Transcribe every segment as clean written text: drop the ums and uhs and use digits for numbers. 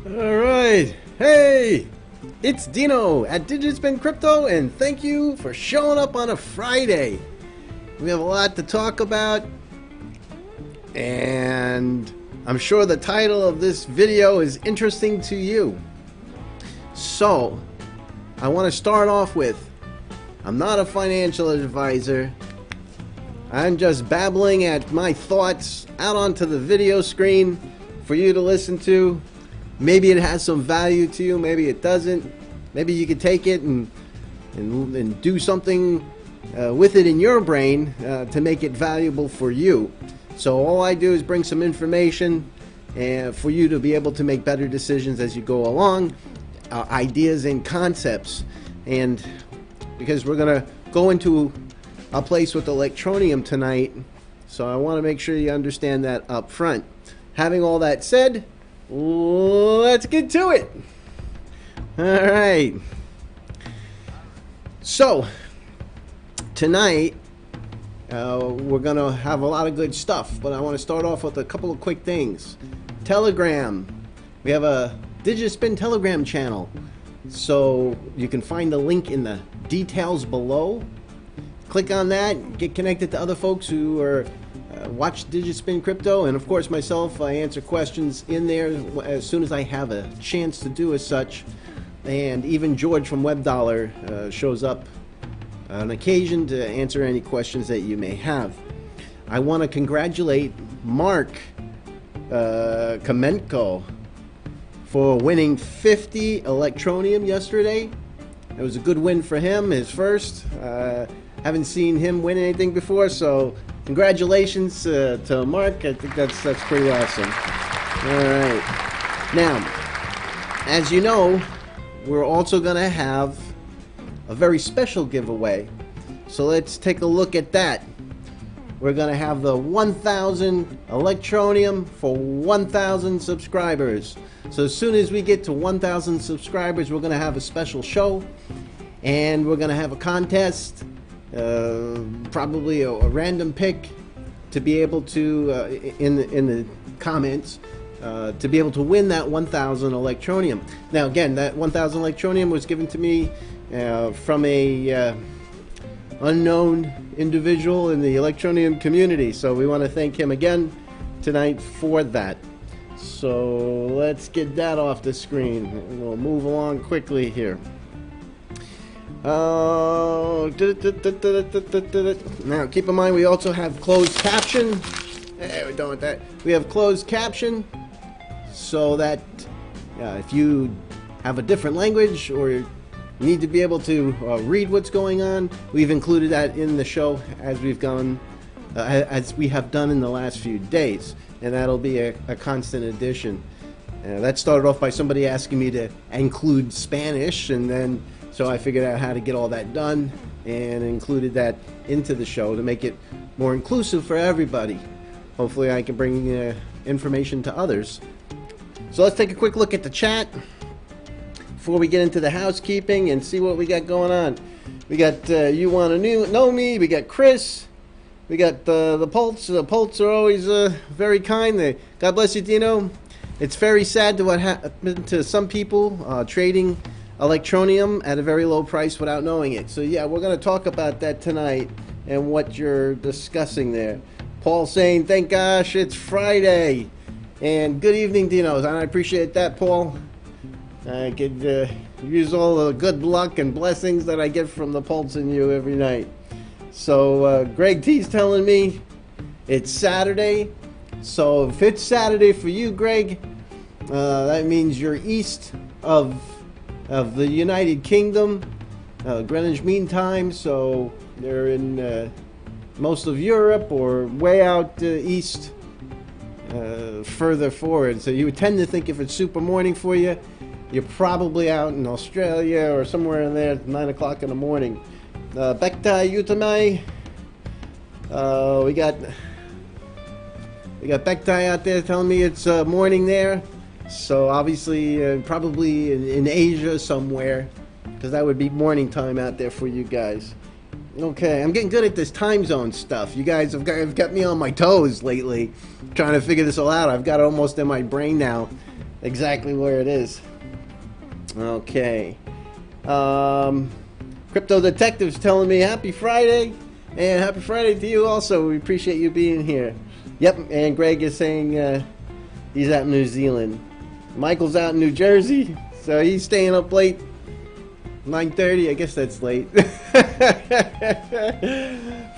Alright, hey! It's Dino at DigitSpin Crypto, and thank you for showing up on a Friday. We have a lot to talk about, and I'm sure the title of this video is interesting to you. So, I want to start off with, I'm not a financial advisor. I'm just babbling at my thoughts out onto the video screen for you to listen to. Maybe it has some value to you, maybe it doesn't. Maybe you could take it and do something with it in your brain to make it valuable for you. So all I do is bring some information for you to be able to make better decisions as you go along, ideas and concepts. And because we're going to go into a place with Electroneum tonight, so I want to make sure you understand that up front. Having all that said, let's get to it. All right. So tonight we're gonna have a lot of good stuff, but I want to start off with a couple of quick things. Telegram. We have a DigitSpin Telegram channel, so you can find the link in the details below. Click on that, get connected to other folks who are watch DigitSpin Crypto, and of course myself. I answer questions in there as soon as I have a chance to do as such, and even George from Webdollar shows up on occasion to answer any questions that you may have. I want to congratulate Mark Kamenko for winning 50 Electroneum yesterday. It was a good win for him, his first. Haven't seen him win anything before, so congratulations to Mark. I think that's pretty awesome. All right. Now, as you know, we're also going to have a very special giveaway. So let's take a look at that. We're going to have the 1,000 Electroneum for 1,000 subscribers. So as soon as we get to 1,000 subscribers, we're going to have a special show, and we're going to have a contest. Probably a random pick to be able to in the comments to be able to win that 1,000 Electroneum. Now again, that 1,000 Electroneum was given to me from a unknown individual in the Electroneum community, so we want to thank him again tonight for that. So let's get that off the screen. We'll move along quickly here. Now keep in mind we also have closed caption. Hey, we're done with that. We have closed caption, so that if you have a different language or you need to be able to read what's going on, we've included that in the show as we've gone as we have done in the last few days, and that'll be a constant addition. That started off by somebody asking me to include Spanish, and then so I figured out how to get all that done and included that into the show to make it more inclusive for everybody. Hopefully I can bring information to others. So let's take a quick look at the chat before we get into the housekeeping and see what we got going on. We got You Want to Know Me, we got Chris, we got the Pulse. The Pulse are always very kind. God bless you, Dino. It's very sad to what happened to some people trading Electroneum at a very low price without knowing it. So yeah, we're going to talk about that tonight and what you're discussing there. Paul saying, thank gosh it's Friday. And good evening, Dino. And I appreciate that, Paul. I could use all the good luck and blessings that I get from the Pulse and you every night. So Greg T's telling me it's Saturday. So if it's Saturday for you, Greg, that means you're east of the United Kingdom, Greenwich Mean Time, so they're in most of Europe or way out east, further forward. So you would tend to think if it's super morning for you, you're probably out in Australia or somewhere in there at 9 o'clock in the morning. Bektai Utamai, we got Bektai out there telling me it's morning there. So obviously probably in Asia somewhere, because that would be morning time out there for you guys. Okay, I'm getting good at this time zone stuff. You guys have got me on my toes lately, trying to figure this all out. I've got it almost in my brain now. exactly where it is. Okay. Crypto Detective's telling me happy Friday, and happy Friday to you also. We appreciate you being here. Yep, and Greg is saying he's out in New Zealand. Michael's out in New Jersey, so he's staying up late. 9:30, I guess that's late.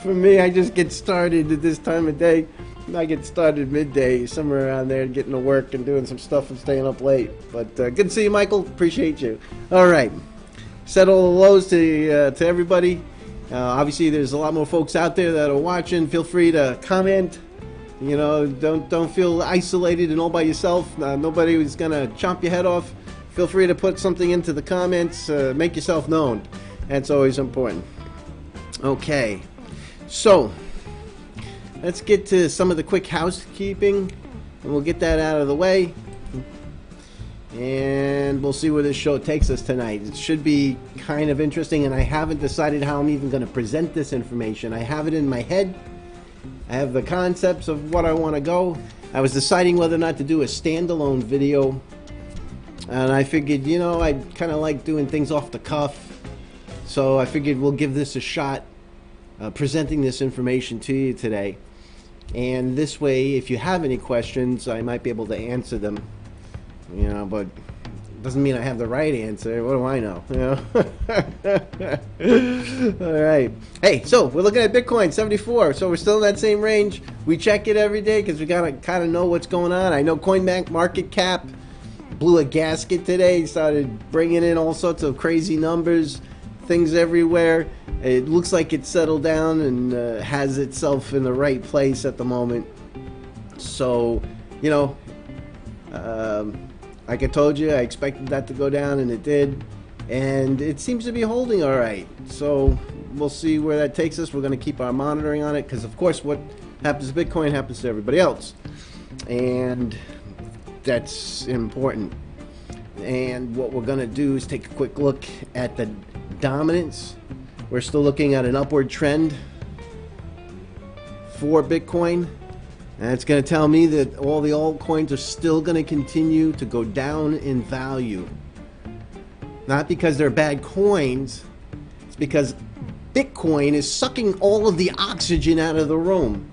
For me, I just get started at this time of day. I get started midday, somewhere around there, getting to work and doing some stuff and staying up late. But good to see you, Michael. Appreciate you. All right. Said all the lows to everybody. Obviously, there's a lot more folks out there that are watching. Feel free to comment. You know, don't feel isolated and all by yourself. Nobody is gonna chomp your head off. Feel free to put something into the comments. Make yourself known. That's always important. Okay, so let's get to some of the quick housekeeping, and we'll get that out of the way. And we'll see where this show takes us tonight. It should be kind of interesting, and I haven't decided how I'm even going to present this information. I have it in my head. I have the concepts of what I want to go. I was deciding whether or not to do a standalone video, and I figured, you know, I kind of like doing things off the cuff, so I figured we'll give this a shot, presenting this information to you today. And this way, if you have any questions, I might be able to answer them. You know, but it doesn't mean I have the right answer. What do I know? You know? All right. Hey, so we're looking at Bitcoin 74. So we're still in that same range. We check it every day because we gotta kind of know what's going on. I know CoinBank market cap blew a gasket today. Started bringing in all sorts of crazy numbers, things everywhere. It looks like it settled down and has itself in the right place at the moment. So, you know, like I told you, I expected that to go down, and it did. And it seems to be holding all right. So we'll see where that takes us. We're going to keep our monitoring on it because, of course, what happens to Bitcoin happens to everybody else. And that's important. And what we're going to do is take a quick look at the dominance. We're still looking at an upward trend for Bitcoin. And it's going to tell me that all the altcoins are still going to continue to go down in value. Not because they're bad coins, it's because Bitcoin is sucking all of the oxygen out of the room.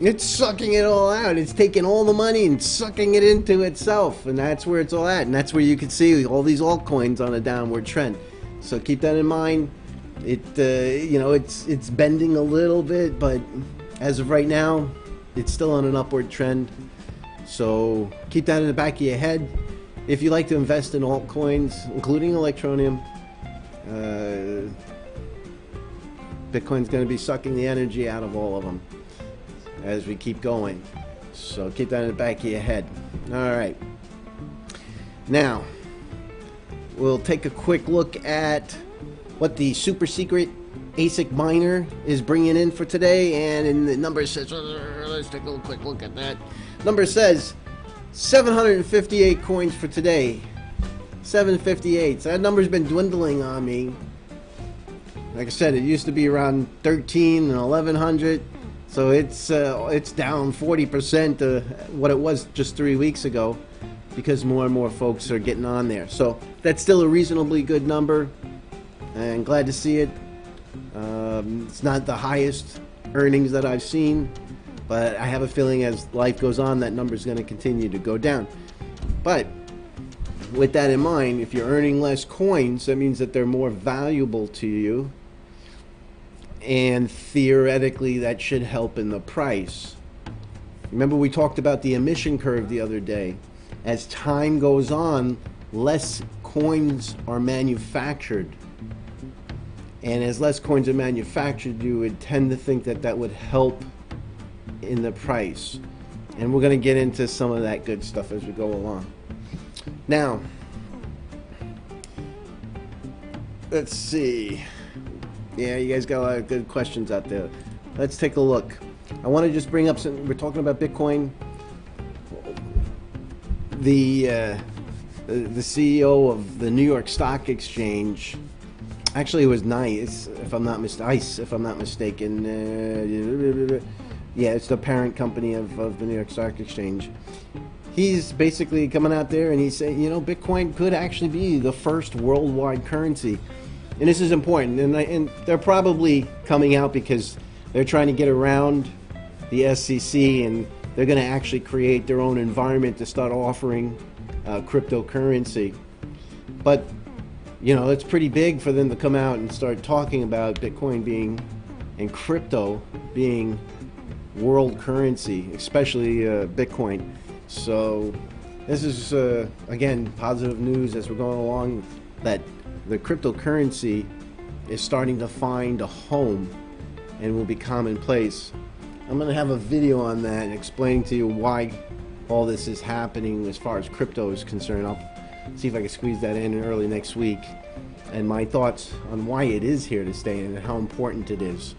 It's sucking it all out. It's taking all the money and sucking it into itself. And that's where it's all at. And that's where you can see all these altcoins on a downward trend. So keep that in mind. You know, it's bending a little bit, but as of right now, it's still on an upward trend. So keep that in the back of your head. If you like to invest in altcoins, including Electroneum, Bitcoin's going to be sucking the energy out of all of them as we keep going. So keep that in the back of your head. All right. Now, we'll take a quick look at what the super secret ASIC miner is bringing in for today, and in the number says, let's take a quick look at that. Number says 758 coins for today. 758. So that number's been dwindling on me. Like I said, it used to be around 13 and 1100. So it's down 40% to what it was just 3 weeks ago, because more and more folks are getting on there. So that's still a reasonably good number, and glad to see it. It's not the highest earnings that I've seen, but I have a feeling as life goes on, that number is going to continue to go down. But with that in mind, if you're earning less coins, that means that they're more valuable to you, and theoretically that should help in the price. Remember, we talked about the emission curve the other day. As time goes on, less coins are manufactured. And as less coins are manufactured, you would tend to think that that would help in the price. And we're going to get into some of that good stuff as we go along. Now, let's see. Yeah, you guys got a lot of good questions out there. Let's take a look. I want to just bring up some, we're talking about Bitcoin. The CEO of the New York Stock Exchange, actually it was NICE, if I'm not mistaken. Yeah, it's the parent company of the New York Stock Exchange. he's basically coming out there and he's saying, you know, Bitcoin could actually be the first worldwide currency. And this is important. And they're probably coming out because they're trying to get around the SEC, and they're going to actually create their own environment to start offering cryptocurrency. But, you know, it's pretty big for them to come out and start talking about Bitcoin being, and crypto being world currency, especially Bitcoin. So this is, again, positive news as we're going along, that the cryptocurrency is starting to find a home and will be commonplace. I'm going to have a video on that and explaining to you why all this is happening as far as crypto is concerned. I'll see if I can squeeze that in early next week, and my thoughts on why it is here to stay and how important it is.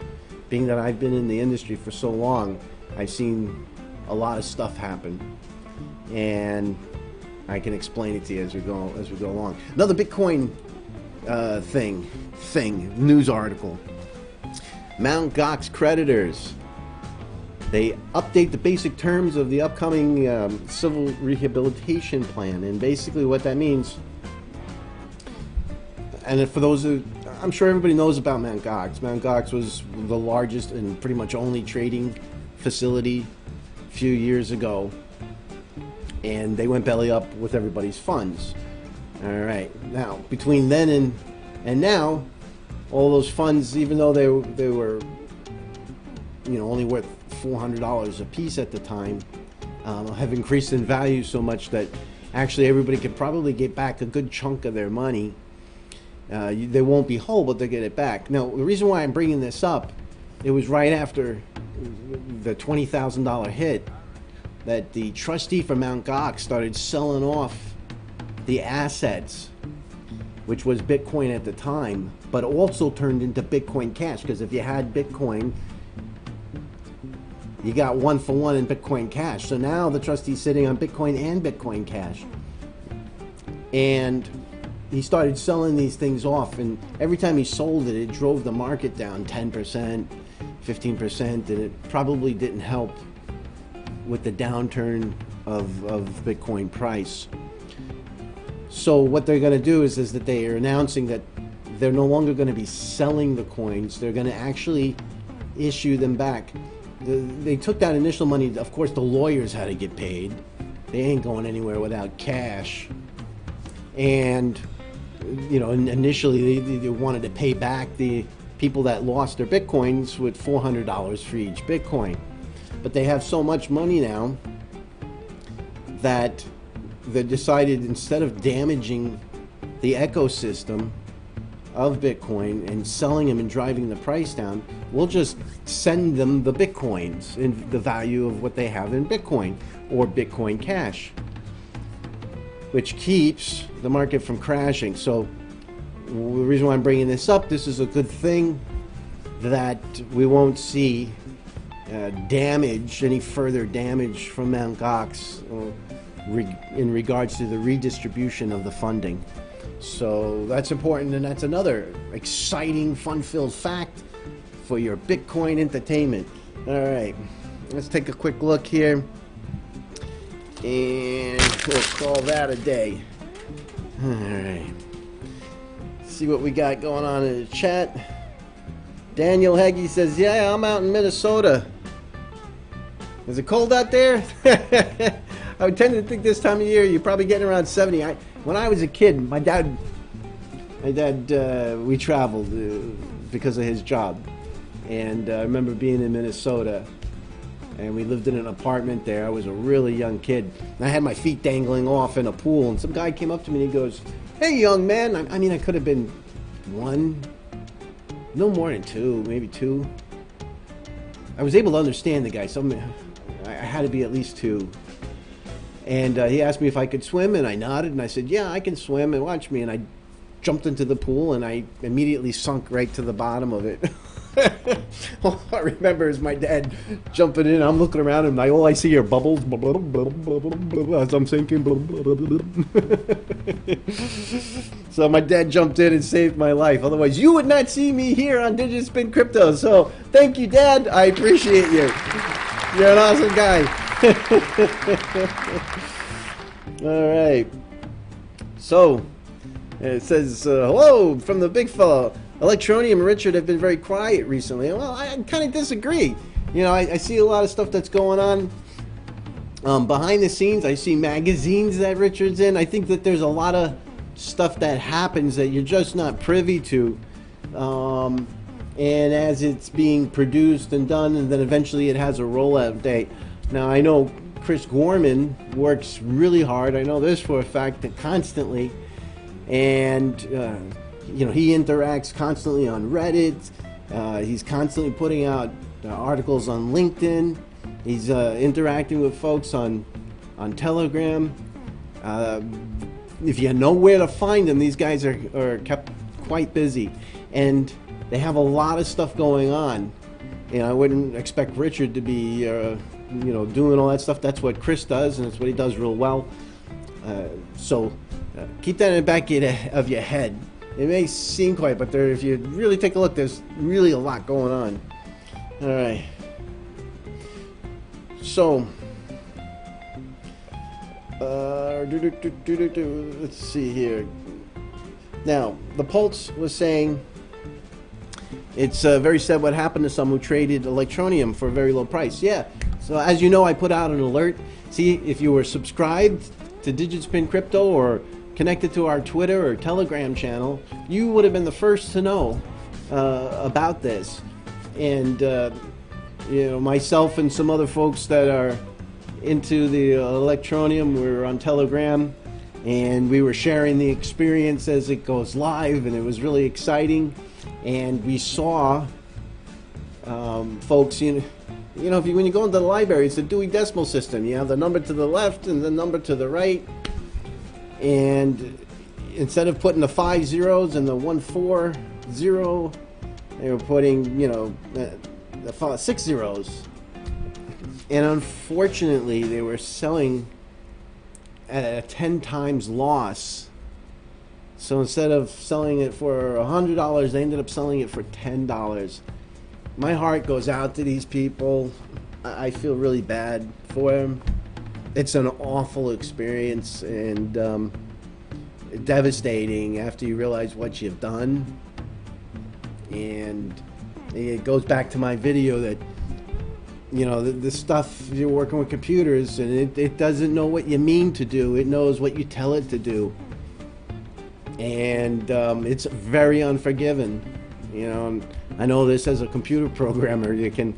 Being that I've been in the industry for so long, I've seen a lot of stuff happen, and I can explain it to you as we go along. Another Bitcoin news article. Mt. Gox creditors, they update the basic terms of the upcoming civil rehabilitation plan. And basically what that means, and for those who, I'm sure everybody knows about Mt. Gox. Mt. Gox was the largest and pretty much only trading facility a few years ago, and they went belly up with everybody's funds. All right, now between then and now, all those funds, even though they were, you know, only worth $400 a piece at the time, have increased in value so much that actually everybody could probably get back a good chunk of their money. They won't be whole, but they'll get it back. Now, the reason why I'm bringing this up, it was right after the $20,000 hit that the trustee for Mt. Gox started selling off the assets, which was Bitcoin at the time, but also turned into Bitcoin Cash, because if you had Bitcoin, you got 1-for-1 in Bitcoin Cash. So now the trustee's sitting on Bitcoin and Bitcoin Cash. And he started selling these things off, and every time he sold it, it drove the market down 10%, 15%, and it probably didn't help with the downturn of Bitcoin price. So what they're going to do is that they are announcing that they're no longer going to be selling the coins. They're going to actually issue them back. They took that initial money. Of course, the lawyers had to get paid. They ain't going anywhere without cash. And, you know, initially they wanted to pay back the people that lost their Bitcoins with $400 for each Bitcoin. But they have so much money now that they decided, instead of damaging the ecosystem of Bitcoin and selling them and driving the price down, we'll just send them the Bitcoins in the value of what they have in Bitcoin or Bitcoin Cash, which keeps the market from crashing. So the reason why I'm bringing this up, this is a good thing that we won't see any further damage from Mt. Gox in regards to the redistribution of the funding. So that's important, and that's another exciting, fun-filled fact for your Bitcoin entertainment. All right, let's take a quick look here, and we'll call that a day. All right, see what we got going on in the chat. Daniel Heggie says, yeah, I'm out in Minnesota. Is it cold out there? I would tend to think this time of year you're probably getting around 70. When I was a kid, my dad, we traveled because of his job, and I remember being in Minnesota, and we lived in an apartment there. I was a really young kid, and I had my feet dangling off in a pool, and some guy came up to me and he goes, "Hey, young man." I mean, I could have been one, no more than two, maybe two. I was able to understand the guy, so I had to be at least two. And he asked me if I could swim, and I nodded, and I said, yeah, I can swim, and watch me. And I jumped into the pool, and I immediately sunk right to the bottom of it. All I remember is my dad jumping in. I'm looking around, and all I see are bubbles as I'm sinking. So my dad jumped in and saved my life. Otherwise, you would not see me here on DigitSpin Crypto. So thank you, Dad. I appreciate you. You're an awesome guy. All right. So it says, hello from the big fella. Electroneum and Richard have been very quiet recently. Well, I kind of disagree. You know, I see a lot of stuff that's going on behind the scenes. I see magazines that Richard's in. I think that there's a lot of stuff that happens that you're just not privy to. And as it's being produced and done, and then eventually it has a rollout date. Now, I know Chris Gorman works really hard. I know this for a fact, that constantly. And, you know, he interacts constantly on Reddit. He's constantly putting out articles on LinkedIn. He's interacting with folks on Telegram. If you know where to find them, these guys are kept quite busy. And they have a lot of stuff going on. And I wouldn't expect Richard to be, you know, doing all that stuff. That's what Chris does, and it's what he does real well. So keep that in the back of your head. It may seem quiet, but if you really take a look, there's really a lot going on. All right. So, let's see here. Now, the Pulse was saying it's very sad what happened to some who traded Electroneum for a very low price. Yeah. So, as you know, I put out an alert. See, if you were subscribed to DigitSpin Crypto or connected to our Twitter or Telegram channel, you would have been the first to know about this. And you know, myself and some other folks that are into the Electroneum, we were on Telegram, and we were sharing the experience as it goes live, and it was really exciting. And we saw folks, you know, when you go into the library, it's a Dewey Decimal System. You have the number to the left and the number to the right. And instead of putting the 5 zeros and the 1 4 0, they were putting, you know, the 6 zeros. And unfortunately, they were selling at a 10 times loss. So instead of selling it for $100, they ended up selling it for $10. My heart goes out to these people. I feel really bad for them. It's an awful experience, and devastating after you realize what you've done. And it goes back to my video that, you know, the stuff, you're working with computers, and it doesn't know what you mean to do. It knows what you tell it to do. And it's very unforgiving. You know, I know this as a computer programmer. You can,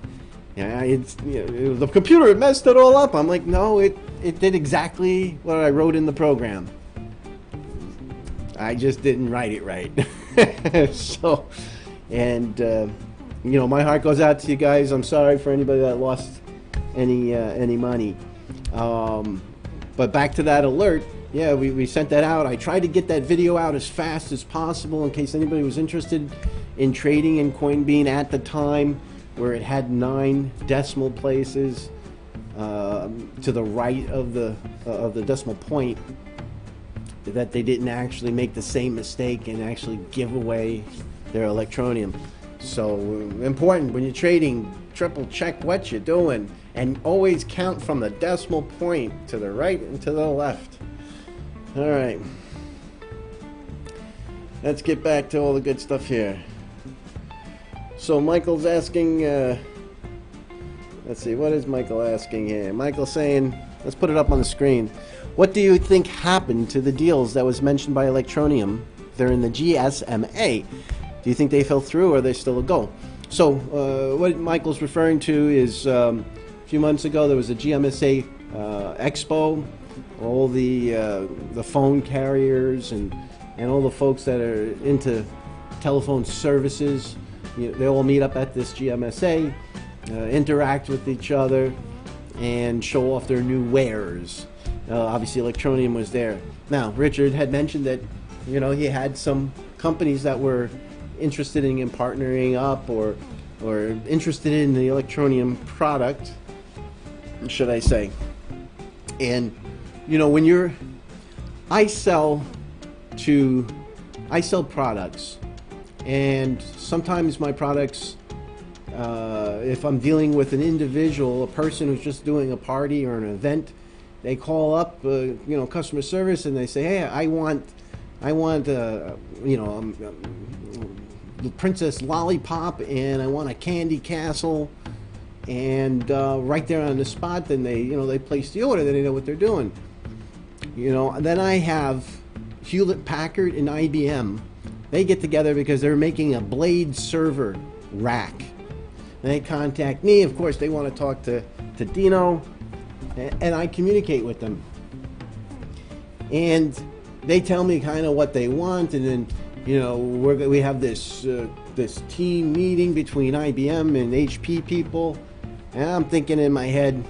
yeah, it's, you know, the computer messed it all up. I'm like, no, it did exactly what I wrote in the program. I just didn't write it right. So, and you know, my heart goes out to you guys. I'm sorry for anybody that lost any money. But back to that alert. Yeah, we sent that out. I tried to get that video out as fast as possible in case anybody was interested in trading in coinbene at the time, where it had 9 decimal places to the right of the decimal point, that they didn't actually make the same mistake and actually give away their Electroneum. So important when you're trading, triple check what you're doing, and always count from the decimal point to the right and to the left. All right, let's get back to all the good stuff here. So Michael's asking, let's see, what is Michael asking here? Michael's saying, let's put it up on the screen. What do you think happened to the deals that was mentioned by Electroneum? They're in the GSMA. Do you think they fell through, or are they still a go? So what Michael's referring to is a few months ago there was a GMSA Expo. All the phone carriers and all the folks that are into telephone services, you know, they all meet up at this GMSA, interact with each other, and show off their new wares. Obviously, Electroneum was there. Now, Richard had mentioned that, you know, he had some companies that were interested in partnering up or interested in the Electroneum product, should I say. And you know, when I sell products, and sometimes my products, if I'm dealing with an individual, a person who's just doing a party or an event, they call up, customer service, and they say, hey, I want, the Princess Lollipop, and I want a Candy Castle, and right there on the spot, then they place the order. Then they know what they're doing. Then I have Hewlett Packard and IBM. They get together because they're making a blade server rack. And they contact me. Of course, they want to talk to Dino, and I communicate with them. And they tell me kind of what they want, and then we have this team meeting between IBM and HP people, and I'm thinking in my head,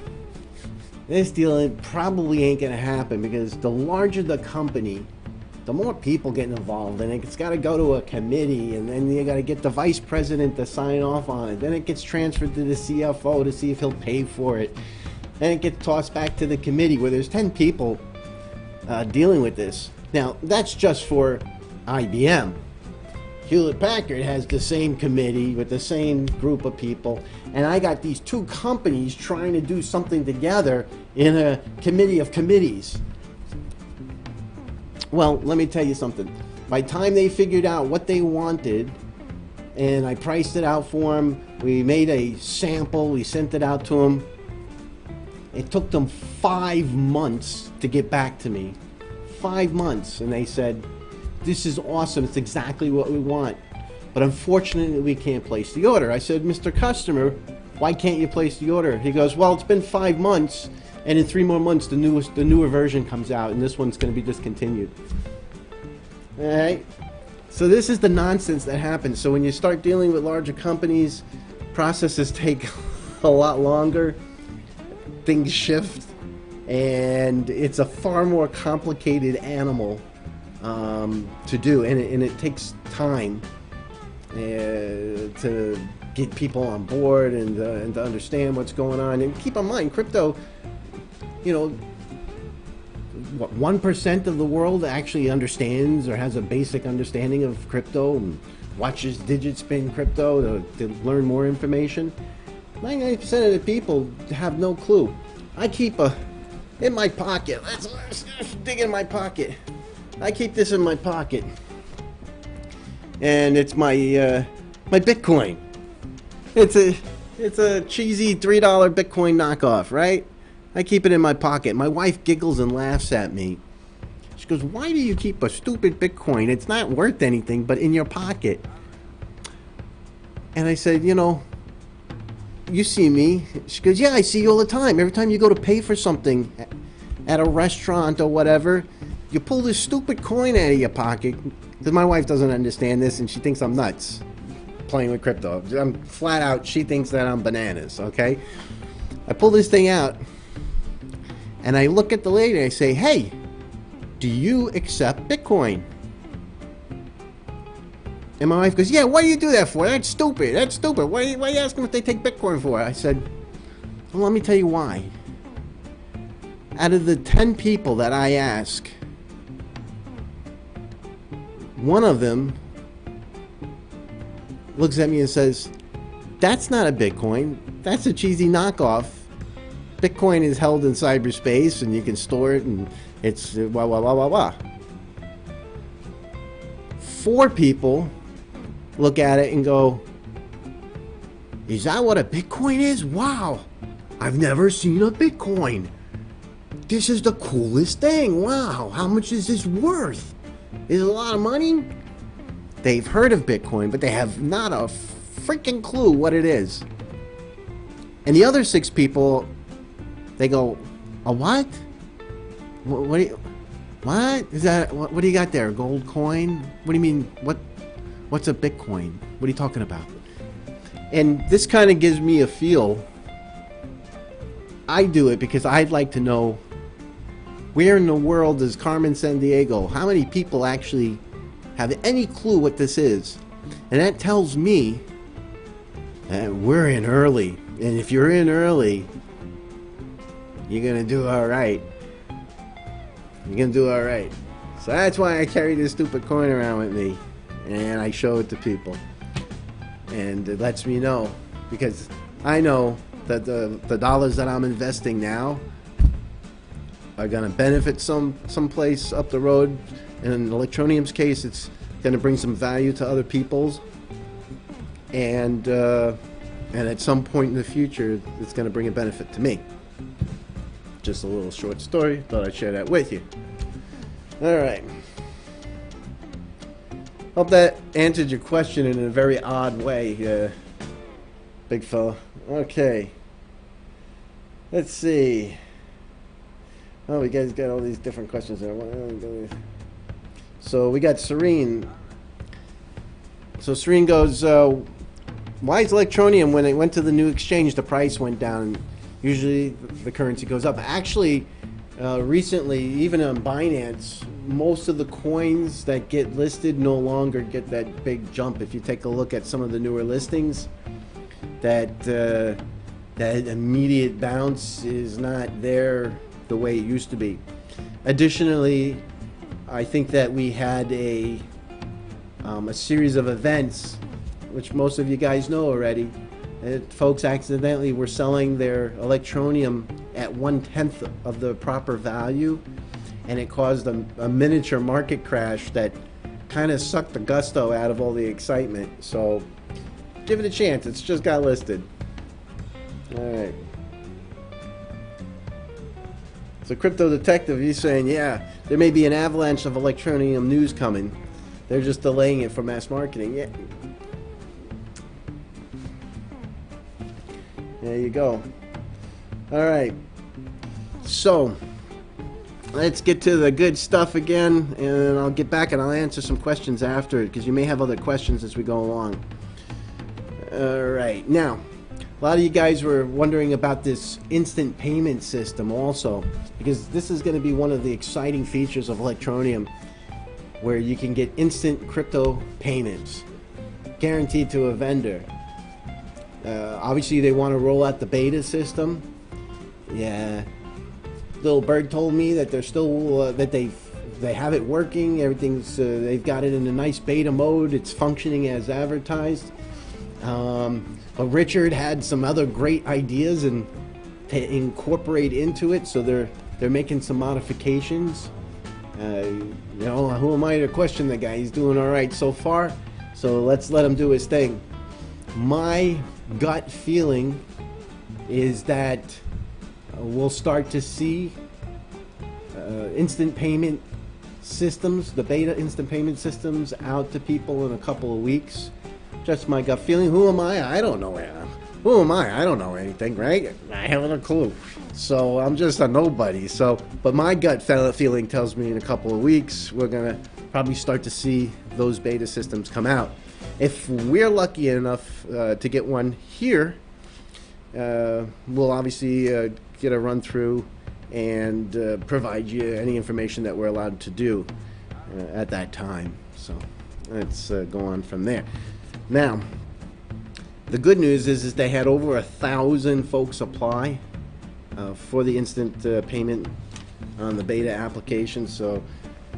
this deal probably ain't gonna happen, because the larger the company, the more people get involved, and it's got to go to a committee, and then you got to get the vice president to sign off on it. Then it gets transferred to the CFO to see if he'll pay for it. Then it gets tossed back to the committee where there's 10 people dealing with this. Now, that's just for IBM. Hewlett Packard has the same committee with the same group of people, and I got these two companies trying to do something together in a committee of committees. Well, let me tell you something. By the time they figured out what they wanted, and I priced it out for them, we made a sample, we sent it out to them. It took them 5 months to get back to me. 5 months, and they said, this is awesome, it's exactly what we want. But unfortunately, we can't place the order. I said, Mr. Customer, why can't you place the order? He goes, well, it's been 5 months, and in 3 more months, the newer version comes out, and this one's going to be discontinued. All right? So this is the nonsense that happens. So when you start dealing with larger companies, processes take a lot longer, things shift, and it's a far more complicated animal to do, and it takes time to get people on board and to understand what's going on. And keep in mind, crypto, what, 1% of the world actually understands or has a basic understanding of crypto and watches DigitSpin crypto to learn more information. 99% of the people have no clue. I keep in my pocket. Let's dig in my pocket. I keep this in my pocket, and it's my my Bitcoin. It's a cheesy $3 Bitcoin knockoff, right? I keep it in my pocket. My wife giggles and laughs at me. She goes, "Why do you keep a stupid Bitcoin? It's not worth anything, but in your pocket." And I said, you see me. She goes, yeah, I see you all the time. Every time you go to pay for something at a restaurant or whatever, you pull this stupid coin out of your pocket. Because my wife doesn't understand this, and she thinks I'm nuts playing with crypto. I'm flat out, she thinks that I'm bananas, okay? I pull this thing out, and I look at the lady and I say, hey, do you accept Bitcoin? And my wife goes, yeah, what do you do that for? That's stupid. That's stupid. Why are you asking if they take Bitcoin for? I said, well, let me tell you why. Out of the 10 people that I ask, one of them looks at me and says, that's not a Bitcoin. That's a cheesy knockoff. Bitcoin is held in cyberspace, and you can store it, and it's blah, blah, blah, blah, blah. 4 people look at it and go, is that what a Bitcoin is? Wow, I've never seen a Bitcoin. This is the coolest thing. Wow, how much is this worth? Is it a lot of money? They've heard of Bitcoin, but they have not a freaking clue what it is. And the other 6 people, they go, a what? What is that? What do you got there? A gold coin? What do you mean? What's a Bitcoin? What are you talking about? And this kind of gives me a feel. I do it because I'd like to know, where in the world is Carmen Sandiego? How many people actually have any clue what this is? And that tells me that we're in early. And if you're in early, you're going to do all right. You're going to do all right. So that's why I carry this stupid coin around with me. And I show it to people. And it lets me know. Because I know that the dollars that I'm investing now, are going to benefit someplace up the road. In Electroneum's case, it's going to bring some value to other people's, and at some point in the future, it's going to bring a benefit to me. Just a little short story. Thought I'd share that with you. All right. Hope that answered your question in a very odd way, big fella. Okay. Let's see. Oh, we guys got all these different questions there. So we got Serene. So Serene goes, why is Electroneum, when it went to the new exchange, the price went down? Usually the currency goes up. Actually, recently, even on Binance, most of the coins that get listed no longer get that big jump. If you take a look at some of the newer listings, that immediate bounce is not there the way it used to be. Additionally, I think that we had a series of events, which most of you guys know already. Folks accidentally were selling their Electroneum at 1/10 of the proper value, and it caused a miniature market crash that kind of sucked the gusto out of all the excitement. So give it a chance. It's just got listed. All right. So Crypto Detective, he's saying, yeah, there may be an avalanche of Electroneum news coming. They're just delaying it for mass marketing. Yeah. There you go. All right. So let's get to the good stuff again, and I'll get back and I'll answer some questions after it, because you may have other questions as we go along. All right. Now, a lot of you guys were wondering about this instant payment system also, because this is going to be one of the exciting features of Electroneum, where you can get instant crypto payments guaranteed to a vendor. Obviously, they want to roll out the beta system. Yeah, Little Bird told me that they're still that they have it working. Everything's they've got it in a nice beta mode. It's functioning as advertised. But Richard had some other great ideas and to incorporate into it, so they're making some modifications. You know, who am I to question the guy? He's doing all right so far, so let's let him do his thing. My gut feeling is that we'll start to see instant payment systems, the beta instant payment systems, out to people in a couple of weeks. Just my gut feeling. Who am I? I don't know. Who am I? I don't know anything, right? I haven't a clue. So I'm just a nobody. So, but my gut feeling tells me in a couple of weeks we're gonna probably start to see those beta systems come out. If we're lucky enough to get one here, we'll obviously get a run through and provide you any information that we're allowed to do at that time. So let's go on from there. Now, the good news is they had over 1,000 folks apply for the instant payment on the beta application. So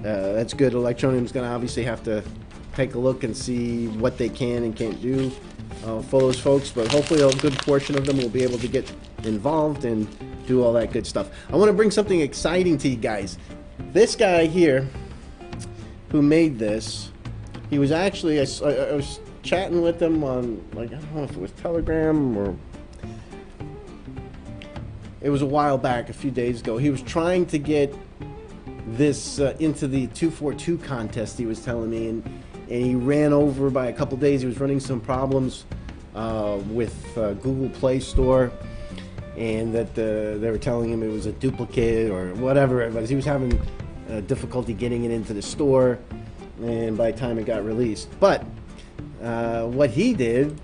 that's good. Electroneum's going to obviously have to take a look and see what they can and can't do for those folks, but hopefully a good portion of them will be able to get involved and do all that good stuff. I want to bring something exciting to you guys. This guy here who made this, he was actually, I was chatting with him on, like, I don't know if it was Telegram or it was a while back, a few days ago. He was trying to get this into the 242 contest, he was telling me, and he ran over by a couple days. He was running some problems with Google Play Store, and that they were telling him it was a duplicate or whatever it was. He was having difficulty getting it into the store, and by the time it got released. But what he did,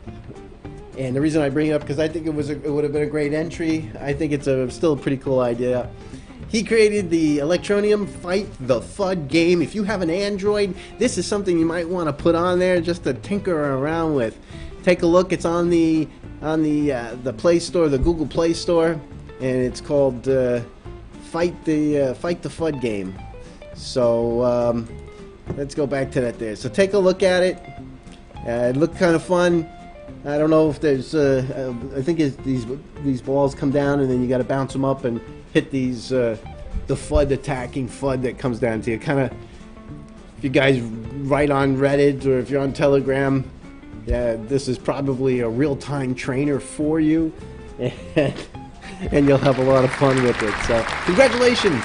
and the reason I bring it up, because I think it would have been a great entry. I think it's still a pretty cool idea. He created the Electroneum Fight the FUD game. If you have an Android, this is something you might want to put on there just to tinker around with. Take a look. It's on the Play Store, the Google Play Store, and it's called Fight the FUD game. So let's go back to that there. So take a look at it. It looked kind of fun. I don't know if there's. I think these balls come down and then you got to bounce them up and hit these the FUD attacking FUD that comes down to you. Kind of, if you guys write on Reddit or if you're on Telegram, yeah, this is probably a real-time trainer for you, and you'll have a lot of fun with it. So congratulations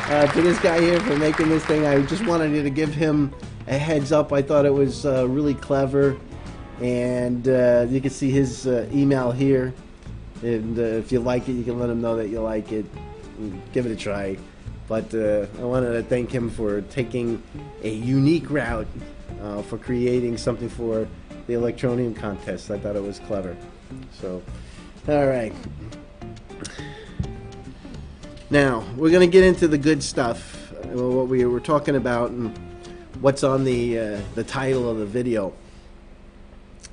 to this guy here for making this thing. I just wanted to give him a heads up. I thought it was really clever, and you can see his email here, and if you like it, you can let him know that you like it. Give it a try. But I wanted to thank him for taking a unique route for creating something for the Electroneum contest. I thought it was clever. So, all right. Now, we're going to get into the good stuff, what we were talking about and what's on the title of the video.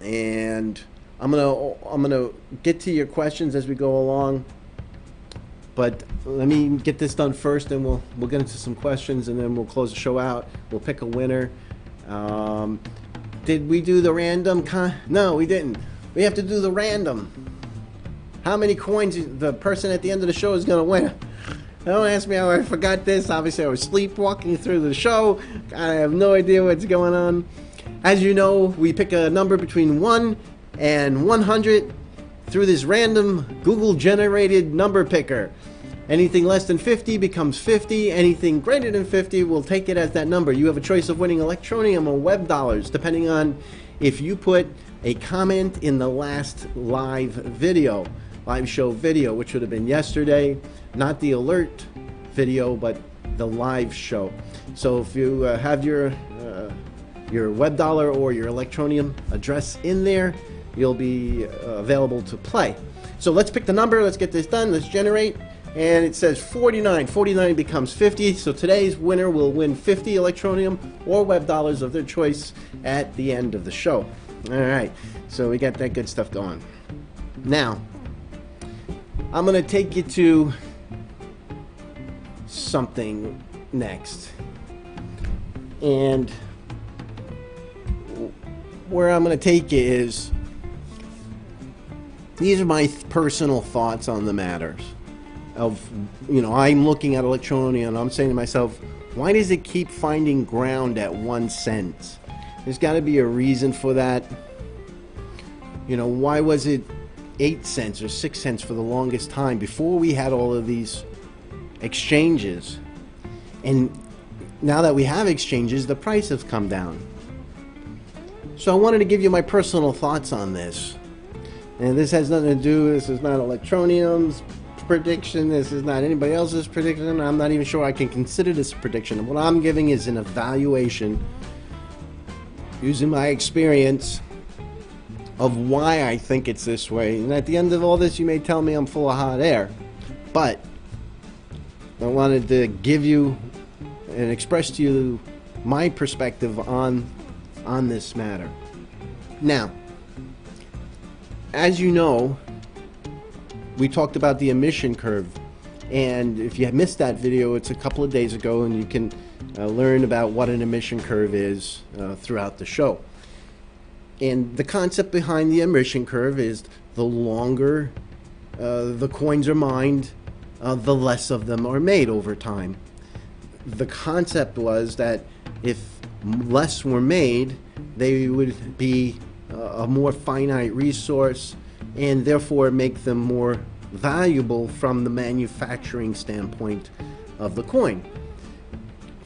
And I'm gonna get to your questions as we go along. But let me get this done first, and we'll get into some questions, and then we'll close the show out. We'll pick a winner. Did we do the random? No, we didn't. We have to do the random. How many coins the person at the end of the show is going to win? Don't ask me how I forgot this. Obviously, I was sleepwalking through the show. I have no idea what's going on. As you know, we pick a number between 1 and 100 through this random Google-generated number picker. Anything less than 50 becomes 50. Anything greater than 50, we'll take it as that number. You have a choice of winning Electroneum or Webdollars, depending on if you put a comment in the last live show video, which would have been yesterday. Not the alert video, but the live show. So if you have your Webdollar or your Electroneum address in there, you'll be available to play. So let's pick the number. Let's get this done. Let's generate. And it says 49. 49 becomes 50. So today's winner will win 50 Electroneum or Webdollars of their choice at the end of the show. All right. So we got that good stuff going. Now, I'm going to take you to something next. And where I'm going to take you is, these are my personal thoughts on the matters of, I'm looking at Electroneum and I'm saying to myself, why does it keep finding ground at 1 cent? There's got to be a reason for that. Why was it 8 cents or 6 cents for the longest time before we had all of these exchanges? And now that we have exchanges, the price has come down. So I wanted to give you my personal thoughts on this. And this has nothing to do, this is not Electroneum's prediction, this is not anybody else's prediction. I'm not even sure I can consider this a prediction. What I'm giving is an evaluation using my experience of why I think it's this way. And at the end of all this, you may tell me I'm full of hot air. But I wanted to give you and express to you my perspective on this matter. Now, as you know, we talked about the emission curve, and if you missed that video, it's a couple of days ago, and you can learn about what an emission curve is throughout the show. And the concept behind the emission curve is the longer the coins are mined, the less of them are made over time. The concept was that if less were made, they would be a more finite resource and therefore make them more valuable from the manufacturing standpoint of the coin.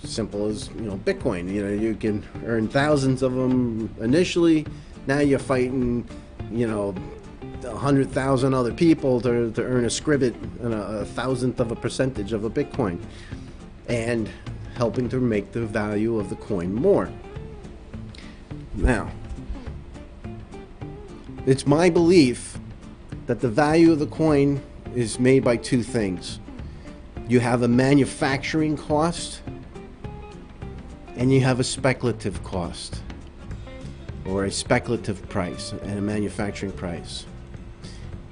Simple as, Bitcoin. You can earn thousands of them initially. Now you're fighting, 100,000 other people to earn a scribbit and a thousandth of a percentage of a Bitcoin, and helping to make the value of the coin more. Now, it's my belief that the value of the coin is made by two things. You have a manufacturing cost and you have a speculative cost, or a speculative price and a manufacturing price.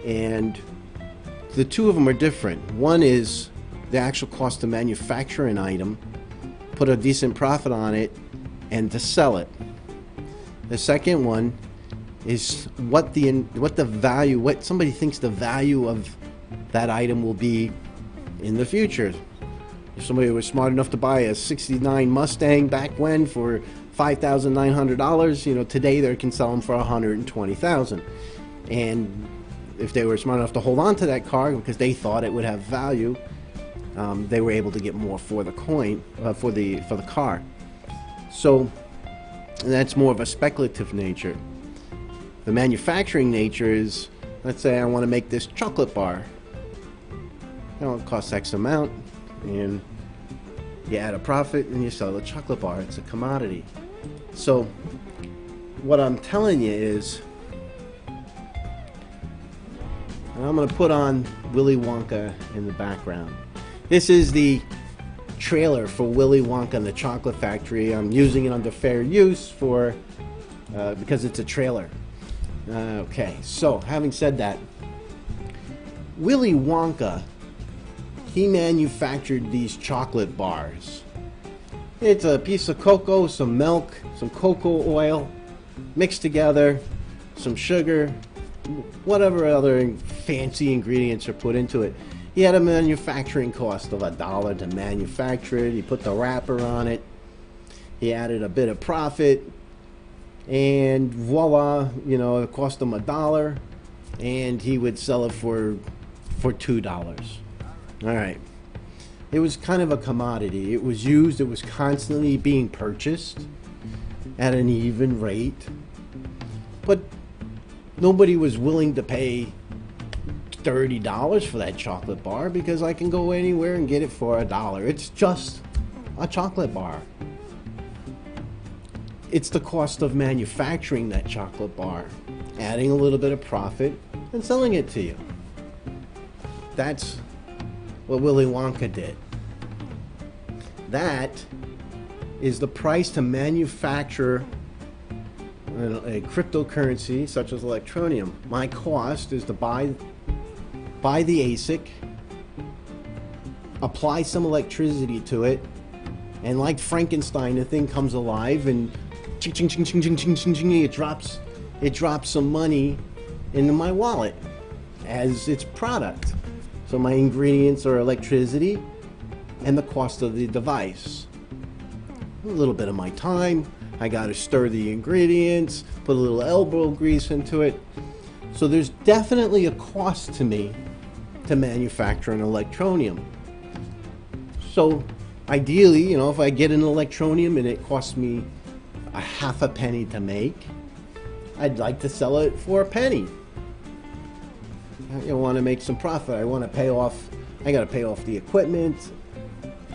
And the two of them are different. One is the actual cost to manufacture an item, put a decent profit on it, and to sell it. The second one is what somebody thinks the value of that item will be in the future. If somebody was smart enough to buy a '69 Mustang back when for $5,900, you know, today they can sell them for $120,000. And if they were smart enough to hold on to that car because they thought it would have value, they were able to get more for the coin, for the car. So that's more of a speculative nature. The manufacturing nature is, let's say I want to make this chocolate bar. You know, it costs X amount, and you add a profit and you sell the chocolate bar. It's a commodity. So what I'm telling you is, and I'm going to put on Willy Wonka in the background. This is the trailer for Willy Wonka and the Chocolate Factory. I'm using it under fair use for because it's a trailer. Okay, so having said that, Willy Wonka, he manufactured these chocolate bars. It's a piece of cocoa, some milk, some cocoa oil, mixed together, some sugar, whatever other fancy ingredients are put into it. He had a manufacturing cost of $1 to manufacture it. He put the wrapper on it. He added a bit of profit, and voila, you know, it cost him $1, and he would sell it for $2. All right. It was kind of a commodity. It was used. It was constantly being purchased at an even rate, but nobody was willing to pay $30 for that chocolate bar because I can go anywhere and get it for $1. It's just a chocolate bar. It's the cost of manufacturing that chocolate bar, adding a little bit of profit and selling it to you. That's what Willy Wonka did. That is the price to manufacture a cryptocurrency such as Electroneum. My cost is to buy the ASIC, apply some electricity to it, and like Frankenstein, the thing comes alive and ching ching ching ching ching ching ching ching, it drops some money into my wallet as its product. So my ingredients are electricity and the cost of the device. A little bit of my time. I got to stir the ingredients, put a little elbow grease into it. So there's definitely a cost to me to manufacture an Electroneum. So ideally, you know, if I get an Electroneum and it costs me a half a penny to make, I'd like to sell it for a penny. I want to make some profit. I want to pay off. I got to pay off the equipment.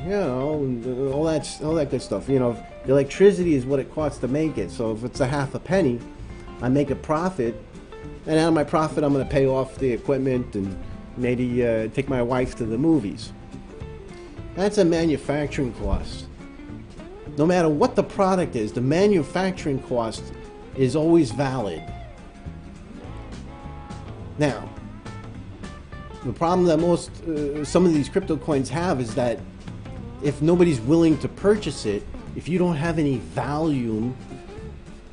You know, all that good stuff. You know, the electricity is what it costs to make it. So if it's a half a penny, I make a profit, and out of my profit, I'm going to pay off the equipment and maybe take my wife to the movies. That's a manufacturing cost. No matter what the product is, the manufacturing cost is always valid. Now, the problem that some of these crypto coins have is that if nobody's willing to purchase it, if you don't have any volume,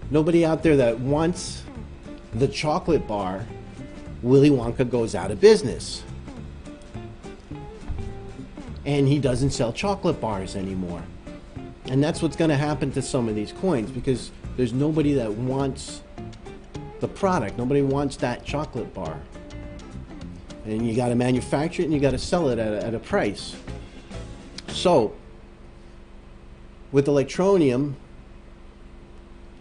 nobody out there that wants the chocolate bar, Willy Wonka goes out of business. And he doesn't sell chocolate bars anymore. And that's what's going to happen to some of these coins, because there's nobody that wants the product. Nobody wants that chocolate bar. And you got to manufacture it and you got to sell it at a price. So, with Electroneum,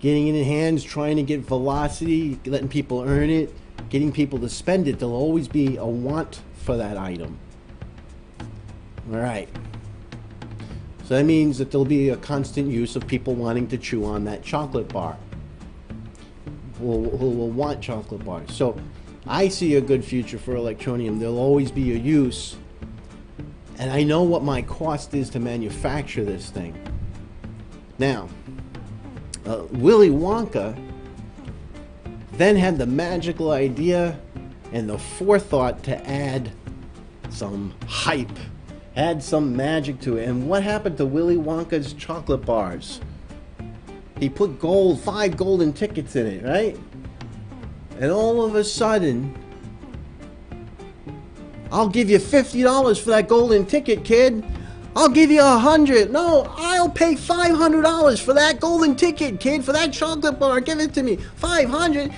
getting it in hands, trying to get velocity, letting people earn it, getting people to spend it, there'll always be a want for that item. All right. So that means that there'll be a constant use of people wanting to chew on that chocolate bar. Who will want chocolate bars. So I see a good future for Electroneum. There'll always be a use. And I know what my cost is to manufacture this thing. Now, Willy Wonka then had the magical idea and the forethought to add some hype, add some magic to it. And what happened to Willy Wonka's chocolate bars? He put 5 golden tickets in it, right? And all of a sudden, I'll give you $50 for that golden ticket, kid. I'll give you 100. No, I'll pay $500 for that golden ticket, kid, for that chocolate bar. Give it to me. 500.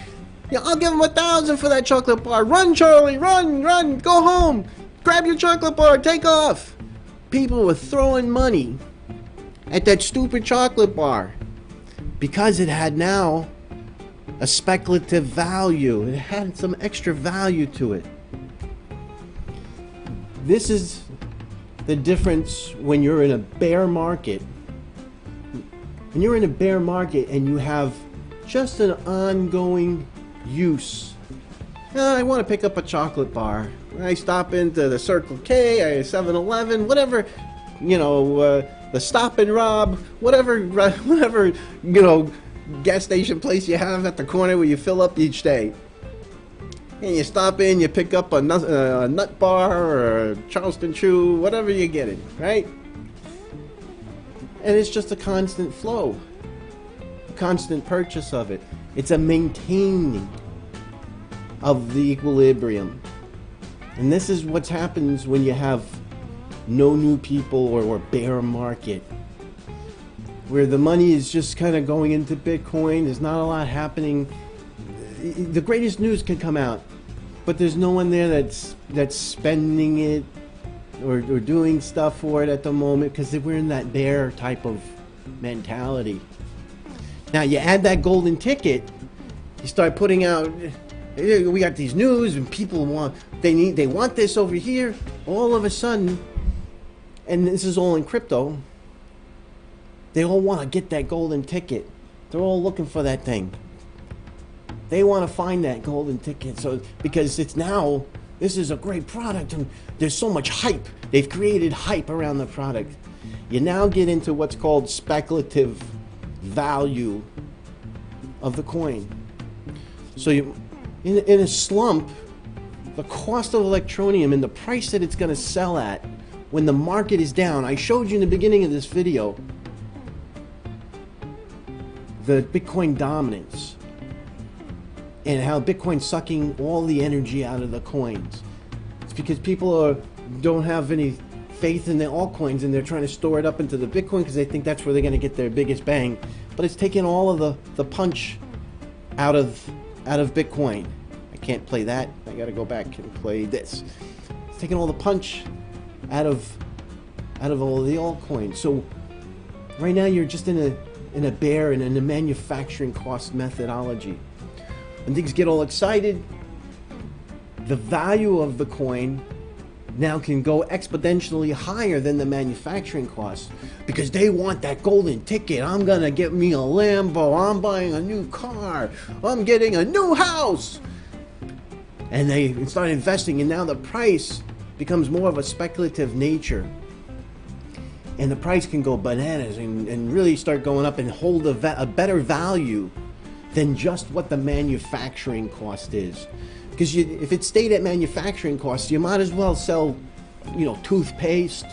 Yeah, I'll give him 1,000 for that chocolate bar. Run, Charlie, run, run, go home. Grab your chocolate bar, take off. People were throwing money at that stupid chocolate bar because it had now a speculative value. It had some extra value to it. This is the difference when you're in a bear market. When you're in a bear market and you have just an ongoing use. I want to pick up a chocolate bar. I stop into the Circle K, 7-Eleven, whatever, you know, the Stop and Rob, whatever, you know, gas station place you have at the corner where you fill up each day. And you stop in, you pick up a nut bar or a Charleston Chew, whatever you're getting, right? And it's just a constant flow, a constant purchase of it. It's a maintaining of the equilibrium. And this is what happens when you have no new people or bear market, where the money is just kind of going into Bitcoin. There's not a lot happening. The greatest news can come out, but there's no one there that's spending it or doing stuff for it at the moment because we're in that bear type of mentality. Now you add that golden ticket, you start putting out, we got these news and people they want this over here. All of a sudden, and this is all in crypto, they all want to get that golden ticket. They're all looking for that thing. They want to find that golden ticket. So because it's now, this is a great product and there's so much hype. They've created hype around the product. You now get into what's called speculative value of the coin. So you, in a slump, the cost of Electroneum and the price that it's going to sell at when the market is down, I showed you in the beginning of this video the Bitcoin dominance and how Bitcoin's sucking all the energy out of the coins. It's because people don't have any faith in the altcoins and they're trying to store it up into the Bitcoin because they think that's where they're going to get their biggest bang. But it's taking all of the punch out of Bitcoin. I can't play that. I got to go back and play this. It's taking all the punch out of all the altcoins. So right now you're just in a bear and in a manufacturing cost methodology. When things get all excited, the value of the coin now can go exponentially higher than the manufacturing cost because they want that golden ticket. I'm gonna get me a Lambo, I'm buying a new car, I'm getting a new house. And they start investing, and now the price becomes more of a speculative nature. And the price can go bananas and really start going up and hold a better value than just what the manufacturing cost is. Because if it stayed at manufacturing costs, you might as well sell, you know, toothpaste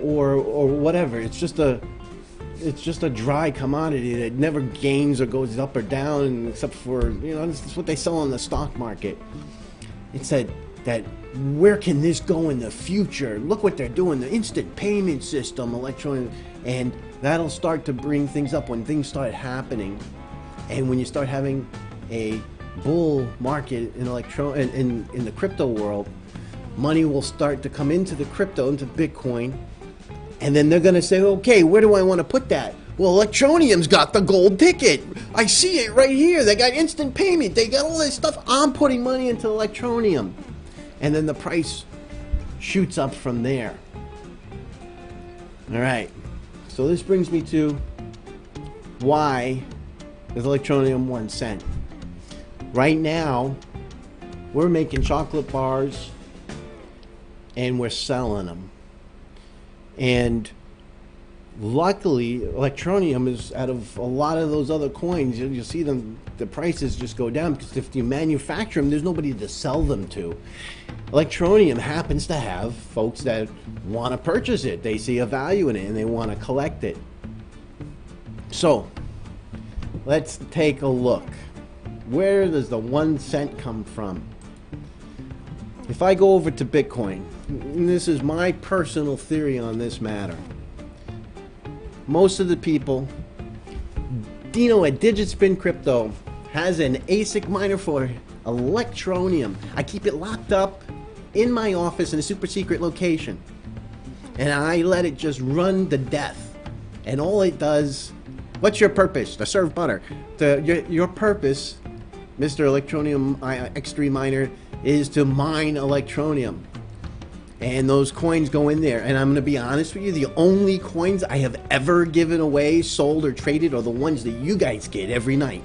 or whatever. It's just a dry commodity that never gains or goes up or down, except for, you know, it's what they sell on the stock market. It said that where can this go in the future? Look what they're doing, the instant payment system, Electroneum, and that'll start to bring things up when things start happening. And when you start having a bull market in in the crypto world, money will start to come into the crypto, into Bitcoin, and then they're going to say, okay, where do I want to put that? Well, Electroneum's got the gold ticket. I see it right here. They got instant payment. They got all this stuff. I'm putting money into Electroneum. And then the price shoots up from there. All right. So this brings me to why is Electroneum 1 cent? Right now, we're making chocolate bars and we're selling them. And luckily, Electroneum is, out of a lot of those other coins, you'll see them, the prices just go down because if you manufacture them, there's nobody to sell them to. Electroneum happens to have folks that want to purchase it. They see a value in it and they want to collect it. So, let's take a look. Where does the 1 cent come from? If I go over to Bitcoin, and this is my personal theory on this matter, most of the people, Dino at DigitSpin Crypto has an ASIC miner for Electroneum. I keep it locked up in my office in a super secret location, and I let it just run to death. And all it does, what's your purpose? To serve butter. Your purpose, Mr. Electroneum X3 miner, is to mine Electroneum. And those coins go in there. And I'm going to be honest with you, the only coins I have ever given away, sold, or traded are the ones that you guys get every night.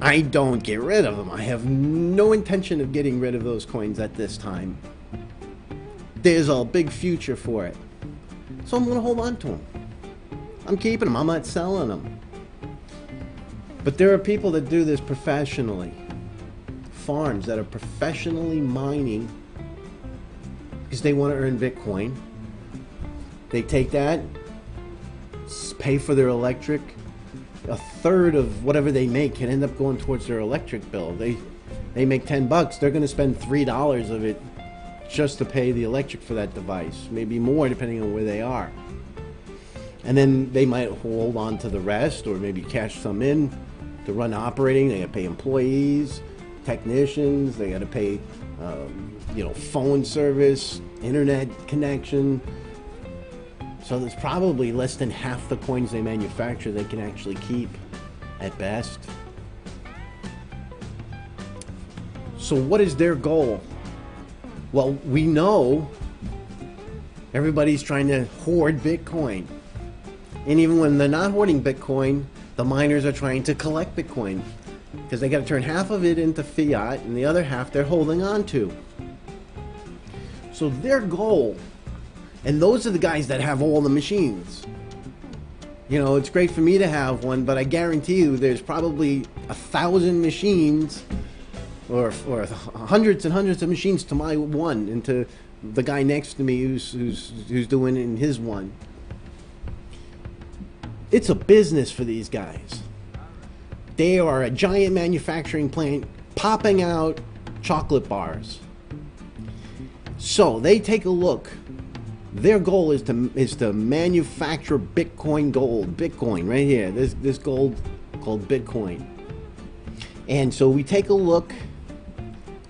I don't get rid of them. I have no intention of getting rid of those coins at this time. There's a big future for it. So I'm going to hold on to them. I'm keeping them. I'm not selling them. But there are people that do this professionally. Farms that are professionally mining because they want to earn Bitcoin. They take that, pay for their electric. A third of whatever they make can end up going towards their electric bill. They make $10. They're going to spend $3 of it just to pay the electric for that device. Maybe more depending on where they are. And then they might hold on to the rest, or maybe cash some in to run operating. They got to pay employees, technicians. They got to pay, phone service, internet connection. So there's probably less than half the coins they manufacture they can actually keep, at best. So what is their goal? Well, we know everybody's trying to hoard Bitcoin. And even when they're not hoarding Bitcoin, the miners are trying to collect Bitcoin, because they got to turn half of it into fiat and the other half they're holding on to. So their goal, and those are the guys that have all the machines. You know, it's great for me to have one, but I guarantee you there's probably 1,000 machines, or hundreds and hundreds of machines to my one, and to the guy next to me who's doing it in his one. It's a business for these guys. They are a giant manufacturing plant popping out chocolate bars. So they take a look. Their goal is to manufacture Bitcoin gold. Bitcoin right here. This gold called Bitcoin. And so we take a look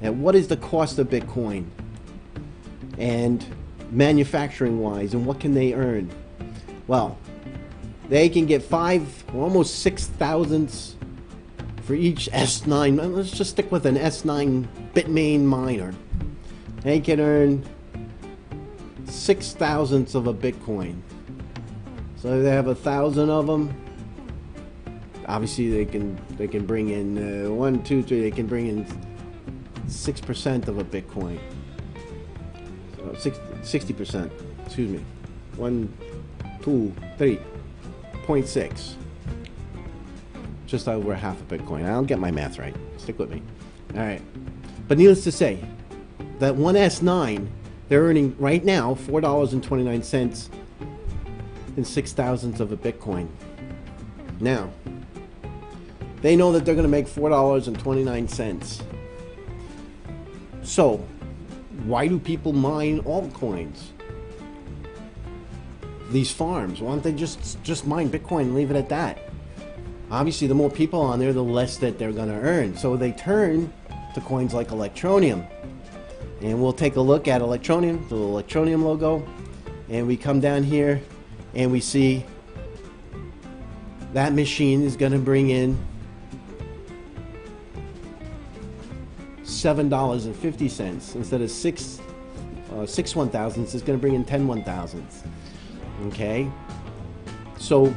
at what is the cost of Bitcoin, and manufacturing wise, and what can they earn. Well, they can get 5 or almost 6 thousandths for each S9. Let's just stick with an S9 Bitmain miner. They can earn 6 thousandths of a Bitcoin. So they have 1,000 of them. Obviously, they can bring in 1, 2, 3. They can bring in 6% of a Bitcoin. So 60%. Excuse me. 1, 2, 3.6. Just over half a Bitcoin. I'll get my math right. Stick with me. All right. But needless to say, that one S9, they're earning right now $4.29 and 6 thousandths of a Bitcoin. Now, they know that they're going to make $4.29. So, why do people mine altcoins? These farms, why don't they just mine Bitcoin and leave it at that? Obviously, the more people on there, the less that they're going to earn. So they turn to coins like Electroneum. And we'll take a look at Electroneum, the Electroneum logo, and we come down here and we see that machine is going to bring in $7.50 instead of 6 1,000ths. It's going to bring in 10 1,000ths. Okay, so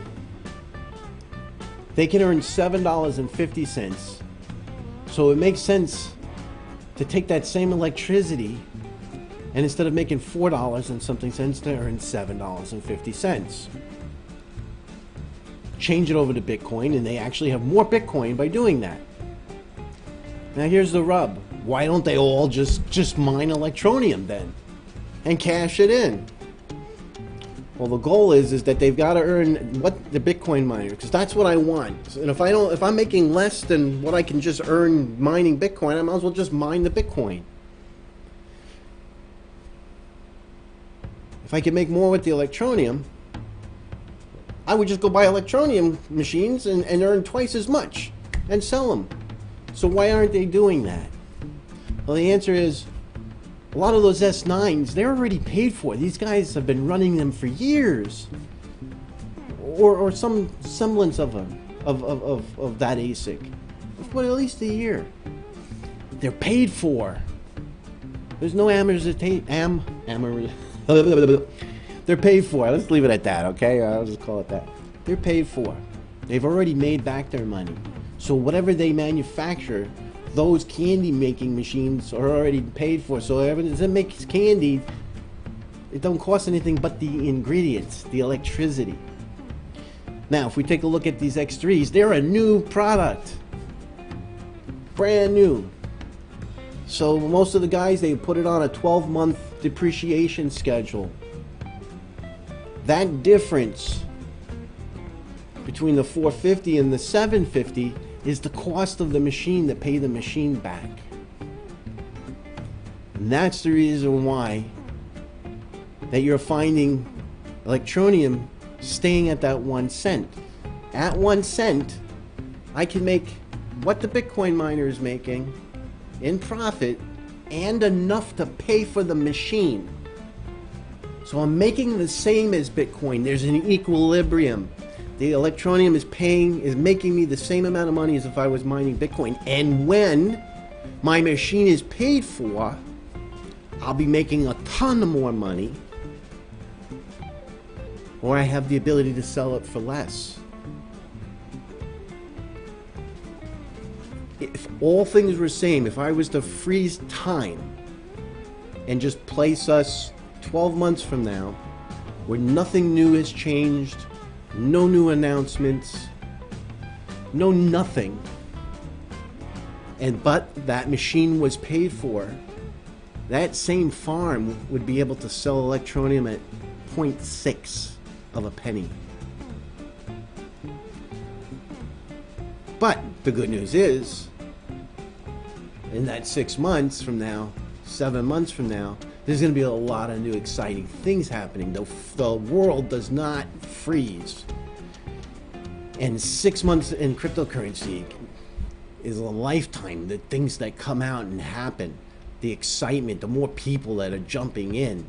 they can earn $7.50. So it makes sense to take that same electricity, and instead of making $4 and something cents, to earn $7.50. Change it over to Bitcoin, and they actually have more Bitcoin by doing that. Now here's the rub. Why don't they all just mine Electroneum then and cash it in? Well, the goal is that they've got to earn what the Bitcoin miner, because that's what I want. And if I'm making less than what I can just earn mining Bitcoin, I might as well just mine the Bitcoin. if I could make more with the Electroneum, I would just go buy Electroneum machines and earn twice as much and sell them. So why aren't they doing that? Well, the answer is a lot of those S9s, they're already paid for. These guys have been running them for years, or some semblance of that ASIC, for at least a year. They're paid for. There's no they're paid for. Let's leave it at that, okay? I'll just call it that. They're paid for. They've already made back their money. So whatever they manufacture, those candy making machines are already paid for. So whatever that makes candy, it don't cost anything but the ingredients, the electricity. Now, if we take a look at these X3s, they're a new product. Brand new. So most of the guys, they put it on a 12-month depreciation schedule. That difference between the 450 and the 750 is the cost of the machine to pay the machine back. And that's the reason why that you're finding Electroneum staying at that 1 cent. At 1 cent, I can make what the Bitcoin miner is making in profit and enough to pay for the machine. So I'm making the same as Bitcoin. There's an equilibrium. The Electroneum is making me the same amount of money as if I was mining Bitcoin. And when my machine is paid for, I'll be making a ton more money, or I have the ability to sell it for less. If all things were the same, if I was to freeze time and just place us 12 months from now, where nothing new has changed, no new announcements, no nothing, but that machine was paid for, that same farm would be able to sell Electroneum at 0.6 of a penny. But the good news is, in that 6 months from now, 7 months from now, there's going to be a lot of new exciting things happening. The world does not freeze. And 6 months in cryptocurrency is a lifetime. The things that come out and happen, the excitement, the more people that are jumping in,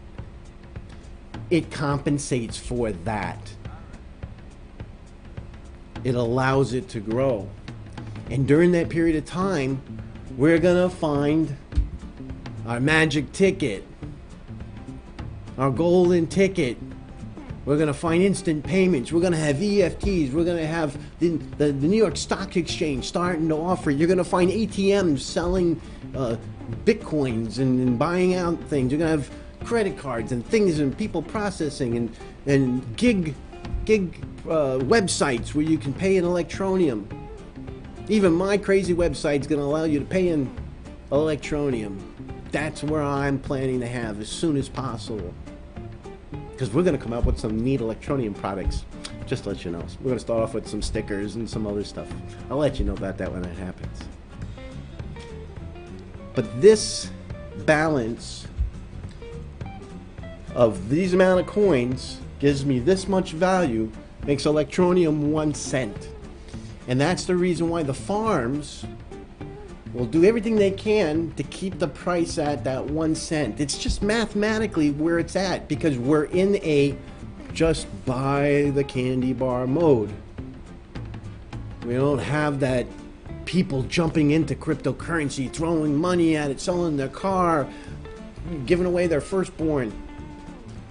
it compensates for that. It allows it to grow. And during that period of time, we're going to find our magic ticket, our golden ticket. We're going to find instant payments. We're going to have EFTs. We're going to have the New York Stock Exchange starting to offer. You're going to find ATMs selling Bitcoins and buying out things. You're going to have credit cards and things and people processing and gig websites where you can pay in Electroneum. Even my crazy website's going to allow you to pay in Electroneum. That's where I'm planning to have as soon as possible. Because we're going to come up with some neat Electroneum products. Just to let you know. We're going to start off with some stickers and some other stuff. I'll let you know about that when that happens. But this balance of these amount of coins gives me this much value, makes Electroneum 1 cent. And that's the reason why the farms will do everything they can to keep the price at that 1 cent. It's just mathematically where it's at, because we're in a just buy the candy bar mode. We don't have that people jumping into cryptocurrency, throwing money at it, selling their car, giving away their firstborn.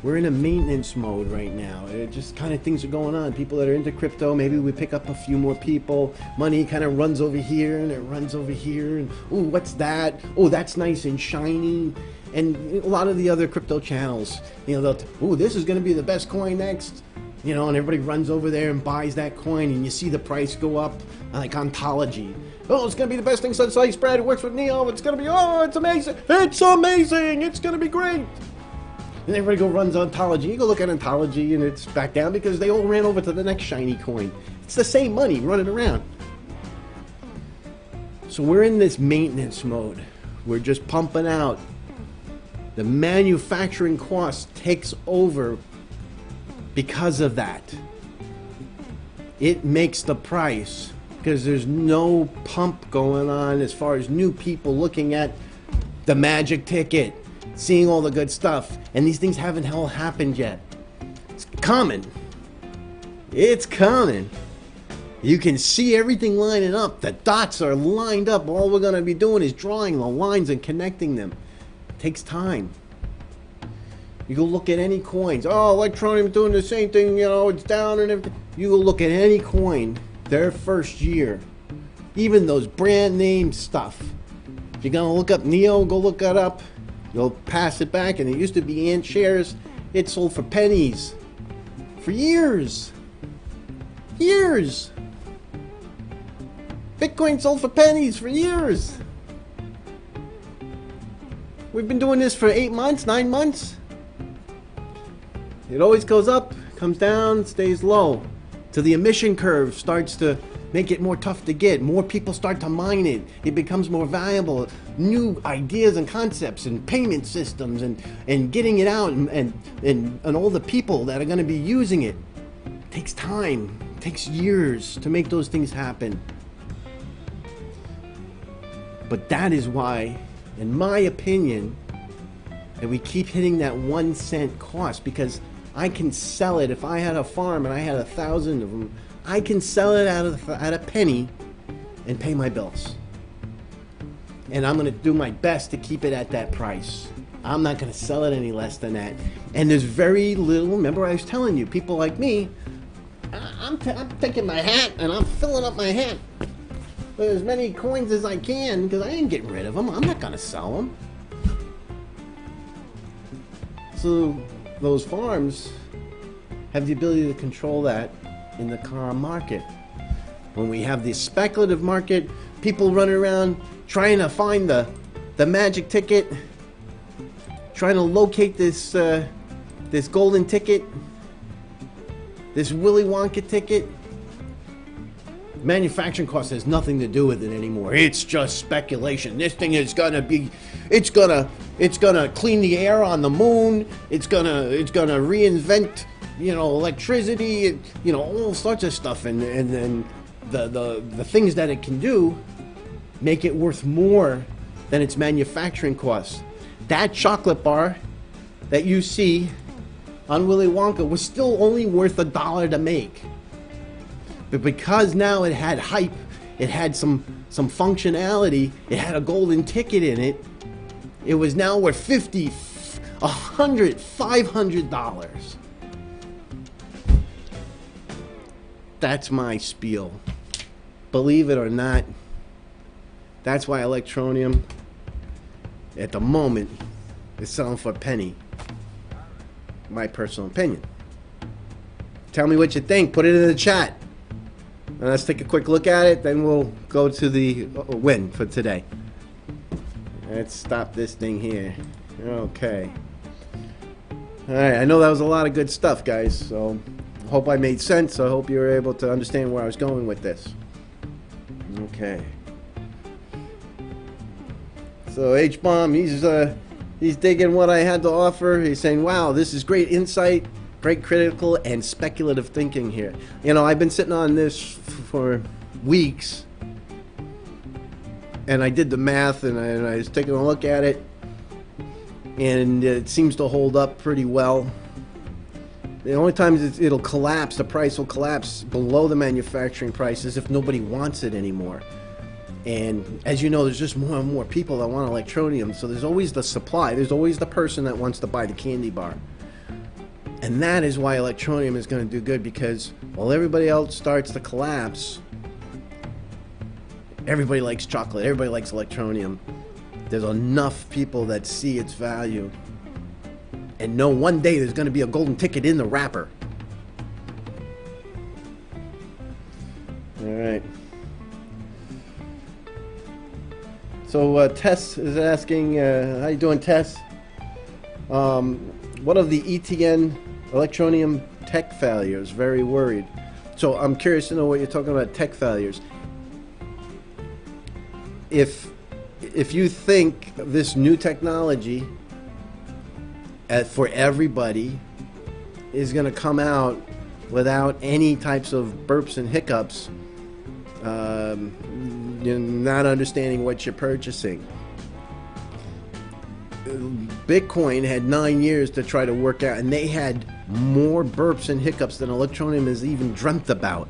We're in a maintenance mode right now. It just kind of things are going on. People that are into crypto, maybe we pick up a few more people. Money kind of runs over here and it runs over here. And ooh, what's that? Oh, that's nice and shiny. And a lot of the other crypto channels, you know, they'll, this is going to be the best coin next. You know, and everybody runs over there and buys that coin, and you see the price go up, like ontology. Oh, it's going to be the best thing since sliced bread. It works with Neo. It's going to be, oh, it's amazing. It's amazing. It's going to be great. And everybody runs ontology. You go look at ontology and it's back down because they all ran over to the next shiny coin. It's the same money running around. So we're in this maintenance mode. We're just pumping out The manufacturing cost takes over because of that. It makes the price because there's no pump going on as far as new people looking at the magic ticket, seeing all the good stuff, and these things haven't all happened yet. It's coming. It's coming. You can see everything lining up. The dots are lined up. All we're going to be doing is drawing the lines and connecting them. It takes time. You go look at any coins. Oh, Electroneum doing the same thing, you know, it's down and everything. You go look at any coin, their first year. Even those brand name stuff. If you're going to look up Neo, go look that up. You'll pass it back, and it used to be Ant shares. It sold for pennies. For years. Years. Bitcoin sold for pennies for years. We've been doing this for 8 months, 9 months. It always goes up, comes down, stays low. Till the emission curve starts to make it more tough to get. More people start to mine it. It becomes more valuable. New ideas and concepts and payment systems and getting it out and all the people that are going to be using it. It takes time. It takes years to make those things happen. But that is why, in my opinion, that we keep hitting that 1 cent cost, because I can sell it. If I had a farm and I had 1,000 of them, I can sell it at a penny and pay my bills. And I'm going to do my best to keep it at that price. I'm not going to sell it any less than that. And there's very little, remember I was telling you, people like me, I'm taking my hat and I'm filling up my hat with as many coins as I can, because I ain't getting rid of them. I'm not going to sell them. So those farms have the ability to control that in the car market. When we have the speculative market, people running around trying to find the magic ticket, trying to locate this this golden ticket, this Willy Wonka ticket. Manufacturing cost has nothing to do with it anymore. It's just speculation. This thing is gonna be, it's gonna clean the air on the moon. It's gonna reinvent, you know, electricity, you know, all sorts of stuff, and then the things that it can do make it worth more than its manufacturing costs. That chocolate bar that you see on Willy Wonka was still only worth $1 to make. But because now it had hype, it had some functionality, it had a golden ticket in it, it was now worth $50, $100, $500. That's my spiel. Believe it or not, that's why Electroneum, at the moment, is selling for a penny. My personal opinion. Tell me what you think. Put it in the chat. And let's take a quick look at it, then we'll go to the win for today. Let's stop this thing here. Okay. Alright, I know that was a lot of good stuff, guys, so I hope I made sense. I hope you were able to understand where I was going with this. Okay. So H-Bomb, he's digging what I had to offer. He's saying, wow, this is great insight. Great critical and speculative thinking here. You know, I've been sitting on this for weeks, and I did the math, and I was taking a look at it, and it seems to hold up pretty well. The only times it'll collapse, the price will collapse below the manufacturing price, is if nobody wants it anymore. And as you know, there's just more and more people that want Electroneum, so there's always the supply. There's always the person that wants to buy the candy bar. And that is why Electroneum is going to do good, because while everybody else starts to collapse, everybody likes chocolate, everybody likes Electroneum. There's enough people that see its value and know one day there's going to be a golden ticket in the wrapper. Alright. So Tess is asking, how you doing, Tess? What of the ETN Electroneum tech failures? Very worried. So I'm curious to know what you're talking about, tech failures. If you think this new technology for everybody is going to come out without any types of burps and hiccups, you're not understanding what you're purchasing. Bitcoin had 9 years to try to work out, and they had more burps and hiccups than Electroneum has even dreamt about.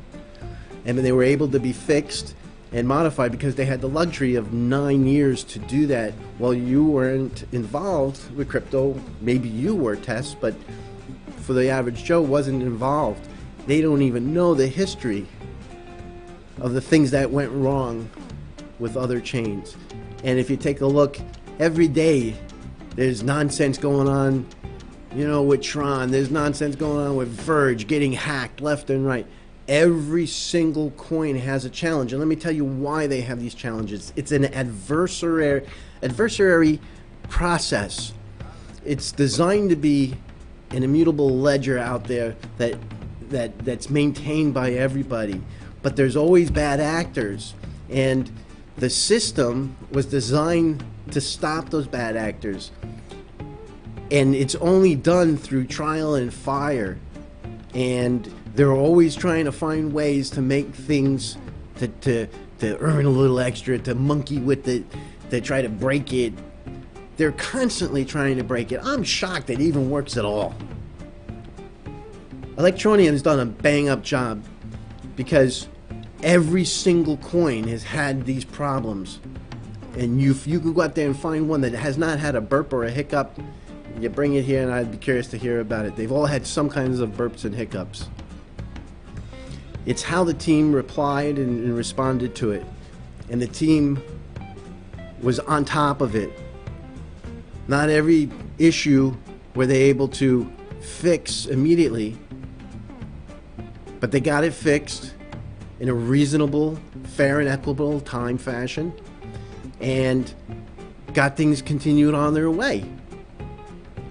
And they were able to be fixed and modified because they had the luxury of 9 years to do that. While you weren't involved with crypto, maybe you were, Tess, but for the average Joe wasn't involved. They don't even know the history of the things that went wrong with other chains. And if you take a look, every day there's nonsense going on, you know, with Tron. There's nonsense going on with Verge getting hacked left and right. Every single coin has a challenge, and let me tell you why they have these challenges. It's an adversary process. It's designed to be an immutable ledger out there that's maintained by everybody, but there's always bad actors, and the system was designed to stop those bad actors, and it's only done through trial and fire. And they're always trying to find ways to make things to earn a little extra, to monkey with it, to try to break it. They're constantly trying to break it. I'm shocked it even works at all. Electroneum's done a bang-up job because every single coin has had these problems. And if you can go out there and find one that has not had a burp or a hiccup, you bring it here and I'd be curious to hear about it. They've all had some kinds of burps and hiccups. It's how the team replied and responded to it. And the team was on top of it. Not every issue were they able to fix immediately, but they got it fixed in a reasonable, fair and equitable time fashion, and got things continued on their way,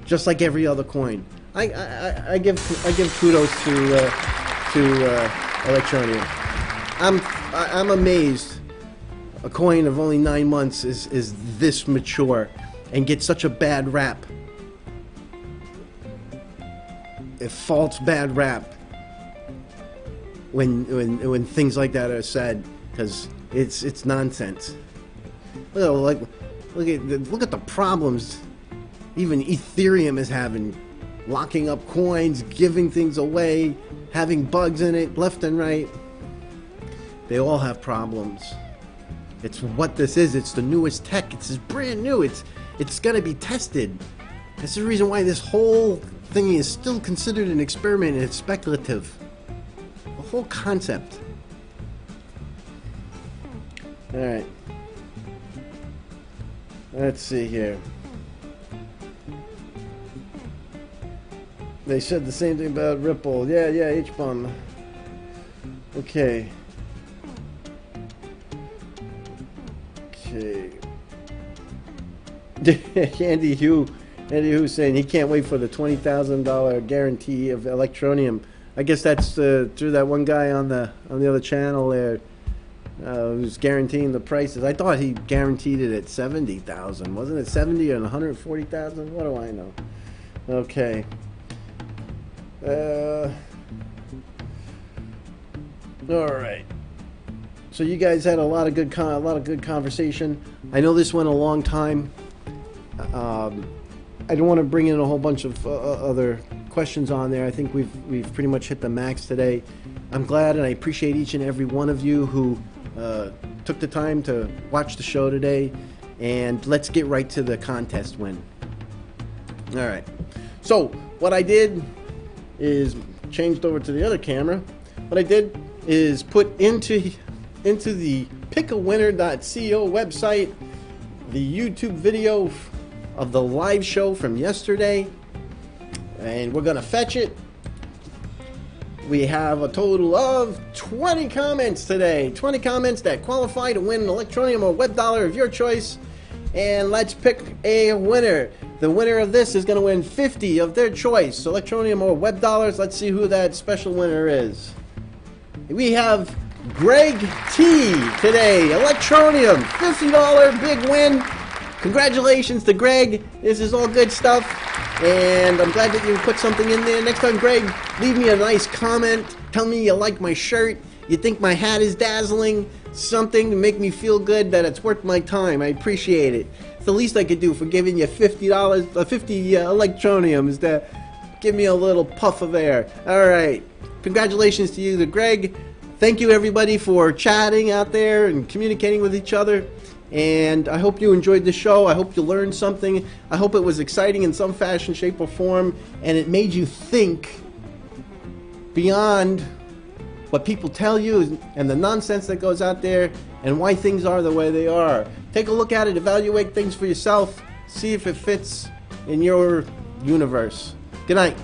just like every other coin. I give kudos to Electroneum. I'm amazed a coin of only 9 months is this mature and gets such a bad rap. A false bad rap when things like that are said, because it's nonsense. Look at the problems even Ethereum is having, locking up coins, giving things away, having bugs in it left and right. They all have problems. It's what this is. It's the newest tech. It's brand new. It's got to be tested. That's the reason why this whole thing is still considered an experiment and it's speculative. The whole concept. All right. Let's see here. They said the same thing about Ripple. Yeah, H-bomb. Okay. Andy Hu saying he can't wait for the $20,000 guarantee of Electroneum. I guess that's through that one guy on the other channel there, who's guaranteeing the prices. I thought he guaranteed it at 70,000. Wasn't it 70 and 140,000? What do I know? Okay. All right. So you guys had a lot of good conversation. I know this went a long time. I don't want to bring in a whole bunch of other questions on there. I think we've pretty much hit the max today. I'm glad and I appreciate each and every one of you who took the time to watch the show today. And let's get right to the contest win. All right. So what I did is changed over to the other camera. What I did is put into the pickawinner.co website the YouTube video of the live show from yesterday, and we're gonna fetch it. We have a total of 20 comments today. 20 comments that qualify to win an Electroneum or Webdollar of your choice. And let's pick a winner. The winner of this is going to win 50 of their choice, Electroneum or Webdollars. Let's see who that special winner is. We have Greg T today. Electroneum, $50 big win. Congratulations to Greg. This is all good stuff. And I'm glad that you put something in there. Next time, Greg, leave me a nice comment. Tell me you like my shirt. You think my hat is dazzling. Something to make me feel good that it's worth my time. I appreciate it. It's the least I could do for giving you $50, 50 Electroneums to give me a little puff of air. All right. Congratulations to you, Greg. Thank you, everybody, for chatting out there and communicating with each other. And I hope you enjoyed the show. I hope you learned something. I hope it was exciting in some fashion, shape, or form, and it made you think beyond what people tell you and the nonsense that goes out there and why things are the way they are. Take a look at it, evaluate things for yourself, see if it fits in your universe. Good night.